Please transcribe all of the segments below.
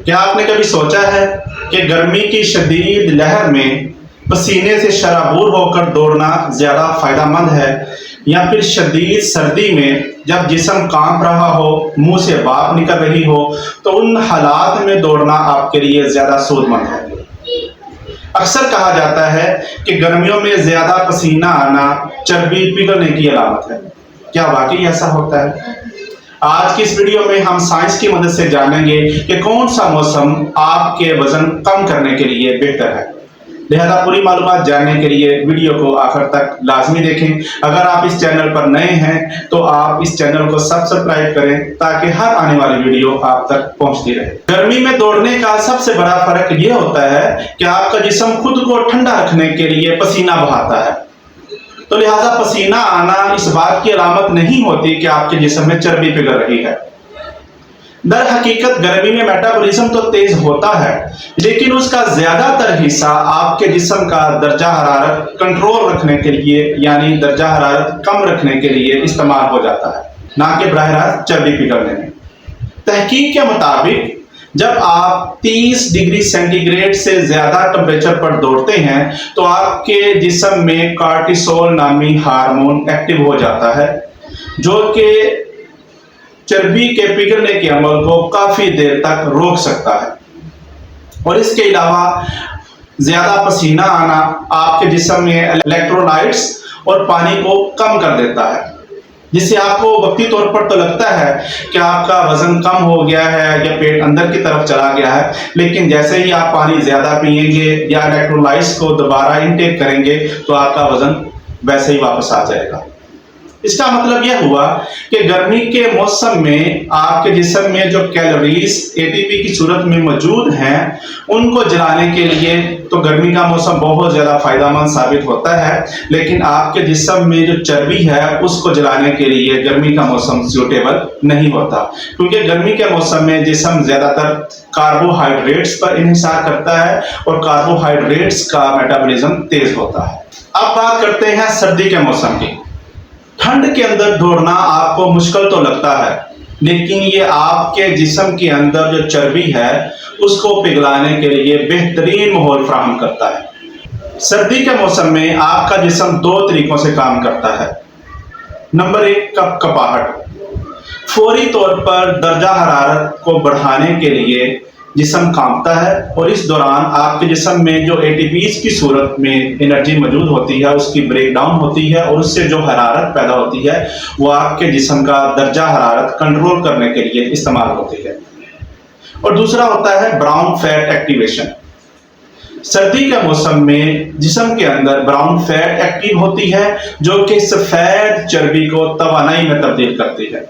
کیا آپ نے کبھی سوچا ہے کہ گرمی کی شدید لہر میں پسینے سے شرابور ہو کر دوڑنا زیادہ فائدہ مند ہے، یا پھر شدید سردی میں جب جسم کانپ رہا ہو، منہ سے بھاپ نکل رہی ہو تو ان حالات میں دوڑنا آپ کے لیے زیادہ سود مند ہے؟ اکثر کہا جاتا ہے کہ گرمیوں میں زیادہ پسینہ آنا چربی پگھلنے کی علامت ہے۔ کیا واقعی ایسا ہوتا ہے؟ آج کی اس ویڈیو میں ہم سائنس کی مدد سے جانیں گے کہ کون سا موسم آپ کے وزن کم کرنے کے لیے بہتر ہے۔ لہذا پوری معلومات جاننے کے لیے ویڈیو کو آخر تک لازمی دیکھیں۔ اگر آپ اس چینل پر نئے ہیں تو آپ اس چینل کو سبسکرائب کریں تاکہ ہر آنے والی ویڈیو آپ تک پہنچتی رہے۔ گرمی میں دوڑنے کا سب سے بڑا فرق یہ ہوتا ہے کہ آپ کا جسم خود کو ٹھنڈا رکھنے کے لیے پسینہ بہاتا ہے، تو لہذا پسینہ آنا اس بات کی علامت نہیں ہوتی کہ آپ کے جسم میں چربی پگھل رہی ہے۔ در حقیقت گرمی میں میٹابولزم تو تیز ہوتا ہے، لیکن اس کا زیادہ تر حصہ آپ کے جسم کا درجہ حرارت کنٹرول رکھنے کے لیے، یعنی درجہ حرارت کم رکھنے کے لیے استعمال ہو جاتا ہے، نہ کہ براہ راست چربی پگھلنے میں۔ تحقیق کے مطابق جب آپ 30 ڈگری سینٹی گریڈ سے زیادہ ٹمپریچر پر دوڑتے ہیں تو آپ کے جسم میں کارٹیسول نامی ہارمون ایکٹیو ہو جاتا ہے، جو کہ چربی کے پگھلنے کے عمل کو کافی دیر تک روک سکتا ہے۔ اور اس کے علاوہ زیادہ پسینہ آنا آپ کے جسم میں الیکٹرولائٹس اور پانی کو کم کر دیتا ہے، جس سے آپ کو وقتی طور پر تو لگتا ہے کہ آپ کا وزن کم ہو گیا ہے یا پیٹ اندر کی طرف چلا گیا ہے، لیکن جیسے ہی آپ پانی زیادہ پئیں گے یا الیکٹرولائٹس کو دوبارہ انٹیک کریں گے تو آپ کا وزن ویسے ہی واپس آ جائے گا۔ اس کا مطلب یہ ہوا کہ گرمی کے موسم میں آپ کے جسم میں جو کیلوریز ATP کی صورت میں موجود ہیں ان کو جلانے کے لیے تو گرمی کا موسم بہت زیادہ فائدہ مند ثابت ہوتا ہے، لیکن آپ کے جسم میں جو چربی ہے اس کو جلانے کے لیے گرمی کا موسم سیوٹیبل نہیں ہوتا، کیونکہ گرمی کے موسم میں جسم زیادہ تر کاربوہائیڈریٹس پر انحصار کرتا ہے اور کاربوہائیڈریٹس کا میٹابولزم تیز ہوتا ہے۔ اب بات کرتے ہیں سردی کے موسم کی۔ ٹھنڈ کے اندر دوڑنا آپ کو مشکل تو لگتا ہے، لیکن یہ آپ کے جسم کے اندر جو چربی ہے اس کو پگھلانے کے لیے بہترین ماحول فراہم کرتا ہے۔ سردی کے موسم میں آپ کا جسم 2 طریقوں سے کام کرتا ہے۔ نمبر 1، کپاہٹ۔ فوری طور پر درجہ حرارت کو بڑھانے کے لیے جسم کانپتا ہے، اور اس دوران آپ کے جسم میں جو ATPs کی صورت میں انرجی موجود ہوتی ہے اس کی بریک ڈاؤن ہوتی ہے، اور اس سے جو حرارت پیدا ہوتی ہے وہ آپ کے جسم کا درجہ حرارت کنٹرول کرنے کے لیے استعمال ہوتی ہے۔ اور دوسرا ہوتا ہے براؤن فیٹ ایکٹیویشن۔ سردی کے موسم میں جسم کے اندر براؤن فیٹ ایکٹیو ہوتی ہے جو کہ سفید چربی کو توانائی میں تبدیل کرتی ہے۔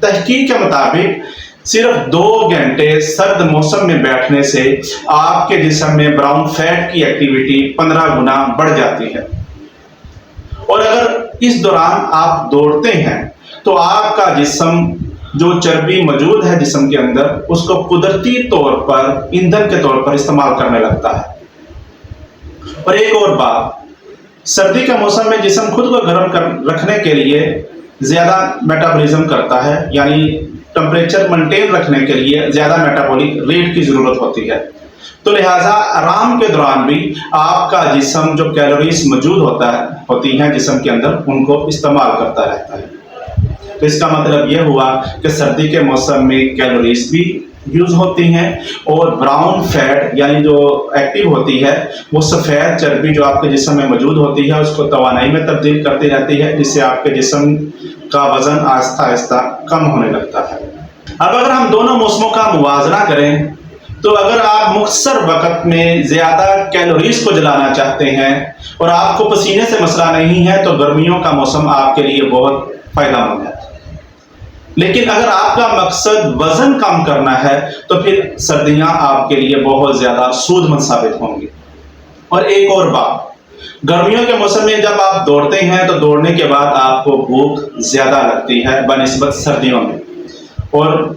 تحقیق کے مطابق صرف 2 گھنٹے سرد موسم میں بیٹھنے سے آپ کے جسم میں براؤن فیٹ کی ایکٹیویٹی 15 گنا بڑھ جاتی ہے، اور اگر اس دوران آپ دوڑتے ہیں تو آپ کا جسم جو چربی موجود ہے جسم کے اندر اس کو قدرتی طور پر ایندھن کے طور پر استعمال کرنے لگتا ہے۔ اور ایک اور بات، سردی کے موسم میں جسم خود کو گرم رکھنے کے لیے زیادہ میٹابولزم کرتا ہے، یعنی ٹمپریچر مینٹین رکھنے کے لیے زیادہ میٹابولک ریٹ کی ضرورت ہوتی ہے، تو لہٰذا آرام کے دوران بھی آپ کا جسم جو کیلوریز موجود ہوتی ہیں جسم کے اندر ان کو استعمال کرتا رہتا ہے۔ تو اس کا مطلب یہ ہوا کہ سردی کے موسم میں کیلوریز بھی یوز ہوتی ہیں، اور براؤن فیٹ یعنی جو ایکٹیو ہوتی ہے وہ سفید چربی جو آپ کے جسم میں موجود ہوتی ہے اس کو توانائی میں تبدیل کرتی رہتی ہے، جس سے آپ کے جسم کا وزن آہستہ آہستہ کم ہونے لگتا ہے۔ اب اگر ہم دونوں موسموں کا موازنہ کریں تو اگر آپ مختصر وقت میں زیادہ کیلوریز کو جلانا چاہتے ہیں اور آپ کو پسینے سے مسئلہ نہیں ہے تو گرمیوں کا موسم آپ کے لیے بہت فائدہ مند ہے، لیکن اگر آپ کا مقصد وزن کم کرنا ہے تو پھر سردیاں آپ کے لیے بہت زیادہ سود مند ثابت ہوں گی۔ اور ایک اور بات، گرمیوں کے موسم میں جب آپ دوڑتے ہیں تو دوڑنے کے بعد آپ کو بھوک زیادہ لگتی ہے بنسبت سردیوں میں، اور